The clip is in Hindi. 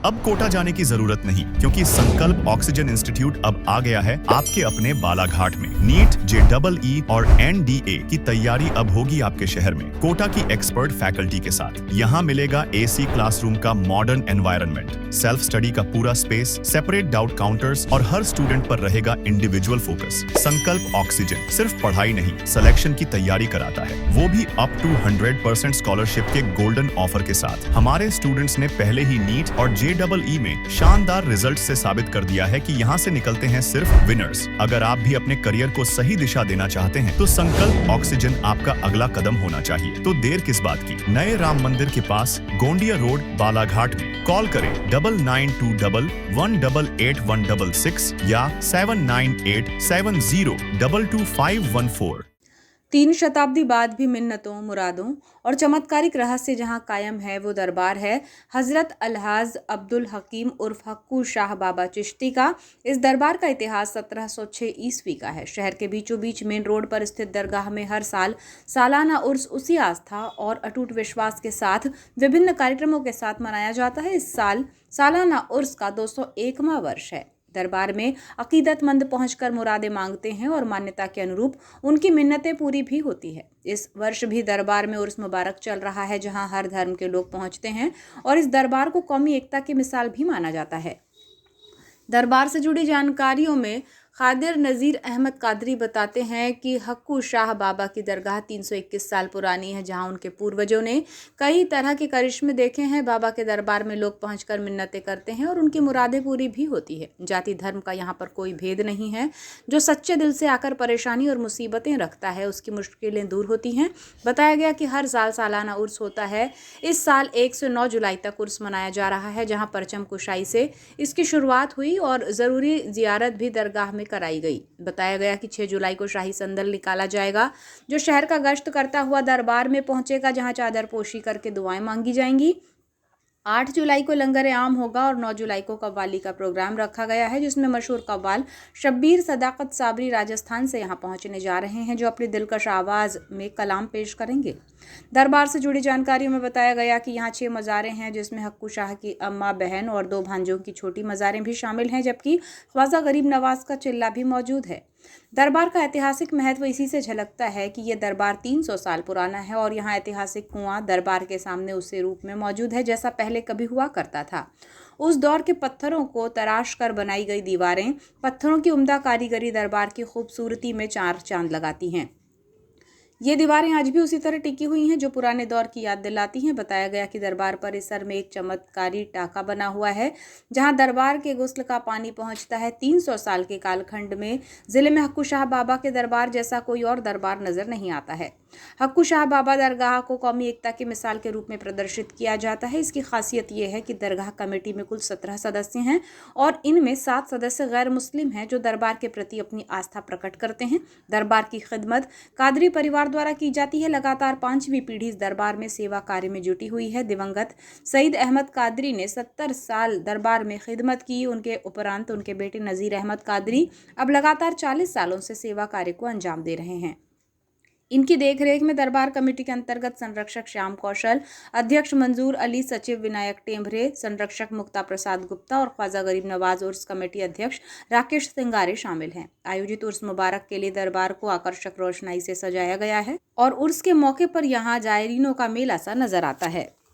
अब कोटा जाने की जरूरत नहीं, क्योंकि संकल्प ऑक्सीजन इंस्टीट्यूट अब आ गया है आपके अपने बालाघाट में। नीट, JEE और NDA की तैयारी अब होगी आपके शहर में, कोटा की एक्सपर्ट फैकल्टी के साथ। यहाँ मिलेगा AC क्लासरूम का मॉडर्न एनवायरनमेंट, सेल्फ स्टडी का पूरा स्पेस, सेपरेट डाउट काउंटर्स और हर स्टूडेंट पर रहेगा इंडिविजुअल फोकस। संकल्प ऑक्सीजन सिर्फ पढ़ाई नहीं, सिलेक्शन की तैयारी कराता है, वो भी अप टू 100% स्कॉलरशिप के गोल्डन ऑफर के साथ। हमारे स्टूडेंट्स ने पहले ही नीट और JEE में शानदार रिजल्ट से साबित कर दिया है कि यहाँ से निकलते हैं सिर्फ विनर्स। अगर आप भी अपने करियर को सही दिशा देना चाहते हैं तो संकल्प ऑक्सीजन आपका अगला कदम होना चाहिए। तो देर किस बात की, नए राम मंदिर के पास गोंडिया रोड, बालाघाट में कॉल करें 9921188166 या 7987022514। 3 शताब्दी बाद भी मिन्नतों, मुरादों और चमत्कारिक रहस्य जहां कायम है वो दरबार है हजरत अलहाज अब्दुल हकीम उर्फ हक्कू शाह बाबा चिश्ती का। इस दरबार का इतिहास 1706 ईस्वी का है। शहर के बीचों बीच मेन रोड पर स्थित दरगाह में हर साल सालाना उर्स उसी आस्था और अटूट विश्वास के साथ विभिन्न कार्यक्रमों के साथ मनाया जाता है। इस साल सालाना उर्स का 201वां वर्ष है। दरबार में अकीदतमंद पहुंचकर मुरादें मांगते हैं और मान्यता के अनुरूप उनकी मिन्नतें पूरी भी होती है। इस वर्ष भी दरबार में उर्स मुबारक चल रहा है, जहां हर धर्म के लोग पहुंचते हैं और इस दरबार को कौमी एकता की मिसाल भी माना जाता है। दरबार से जुड़ी जानकारियों में खादिर नज़ीर अहमद कादरी बताते हैं कि हक्कू शाह बाबा की दरगाह 321 साल पुरानी है, जहां उनके पूर्वजों ने कई तरह के करिश्मे देखे हैं। बाबा के दरबार में लोग पहुंचकर मिन्नतें करते हैं और उनकी मुरादें पूरी भी होती है। जाति धर्म का यहाँ पर कोई भेद नहीं है। जो सच्चे दिल से आकर परेशानी और मुसीबतें रखता है उसकी मुश्किलें दूर होती हैं। बताया गया कि हर साल सालाना उर्स होता है। इस साल 1 से 9 जुलाई तक उर्स मनाया जा रहा है, जहाँ परचम कुशाई से इसकी शुरुआत हुई और ज़रूरी जियारत भी दरगाह में कराई गई। बताया गया कि 6 जुलाई को शाही संदल निकाला जाएगा, जो शहर का गश्त करता हुआ दरबार में पहुंचेगा, जहां चादर पोशी करके दुआएं मांगी जाएंगी। 8 जुलाई को लंगर आम होगा और 9 जुलाई को कव्वाली का प्रोग्राम रखा गया है, जिसमें मशहूर कव्वाल शब्बीर सदाकत साबरी राजस्थान से यहां पहुंचने जा रहे हैं, जो अपनी दिलकश आवाज़ में कलाम पेश करेंगे। दरबार से जुड़ी जानकारियों में बताया गया कि यहाँ 6 मज़ारें हैं, जिसमें हक्कू शाह की अम्मा बहन और 2 भांजों की छोटी मज़ारें भी शामिल हैं, जबकि ख्वाजा गरीब नवाज का चिल्ला भी मौजूद है। दरबार का ऐतिहासिक महत्व इसी से झलकता है कि यह दरबार 300 साल पुराना है और यहाँ ऐतिहासिक कुआं दरबार के सामने उसी रूप में मौजूद है जैसा पहले कभी हुआ करता था। उस दौर के पत्थरों को तराश कर बनाई गई दीवारें, पत्थरों की उम्दा कारीगरी दरबार की खूबसूरती में 4 चांद लगाती हैं। ये दीवारें आज भी उसी तरह टिकी हुई हैं, जो पुराने दौर की याद दिलाती हैं। बताया गया कि दरबार परिसर में एक चमत्कारी टाका बना हुआ है, जहां दरबार के गुस्ल का पानी पहुंचता है। 300 साल के कालखंड में जिले में हक्कू शाह बाबा के दरबार जैसा कोई और दरबार नजर नहीं आता है। हक्कू शाह बाबा दरगाह को कौमी एकता की मिसाल के रूप में प्रदर्शित किया जाता है। इसकी खासियत यह है कि दरगाह कमेटी में कुल 17 सदस्य हैं और इनमें 7 सदस्य गैर मुस्लिम हैं, जो दरबार के प्रति अपनी आस्था प्रकट करते हैं। दरबार की खिदमत कादरी परिवार द्वारा की जाती है। लगातार 5वीं पीढ़ी इस दरबार में सेवा कार्य में जुटी हुई है। दिवंगत सईद अहमद कादरी ने 70 साल दरबार में खिदमत की। उनके उपरांत उनके बेटे नज़ीर अहमद कादरी अब लगातार 40 सालों से सेवा कार्य को अंजाम दे रहे हैं। इनकी देखरेख में दरबार कमेटी के अंतर्गत संरक्षक श्याम कौशल, अध्यक्ष मंजूर अली, सचिव विनायक टेम्भरे, संरक्षक मुक्ता प्रसाद गुप्ता और ख्वाजा गरीब नवाज उर्स कमेटी अध्यक्ष राकेश सिंगारे शामिल हैं। आयोजित उर्स मुबारक के लिए दरबार को आकर्षक रोशनाई से सजाया गया है और उर्स के मौके पर यहाँ जायरीनों का मेला सा नजर आता है।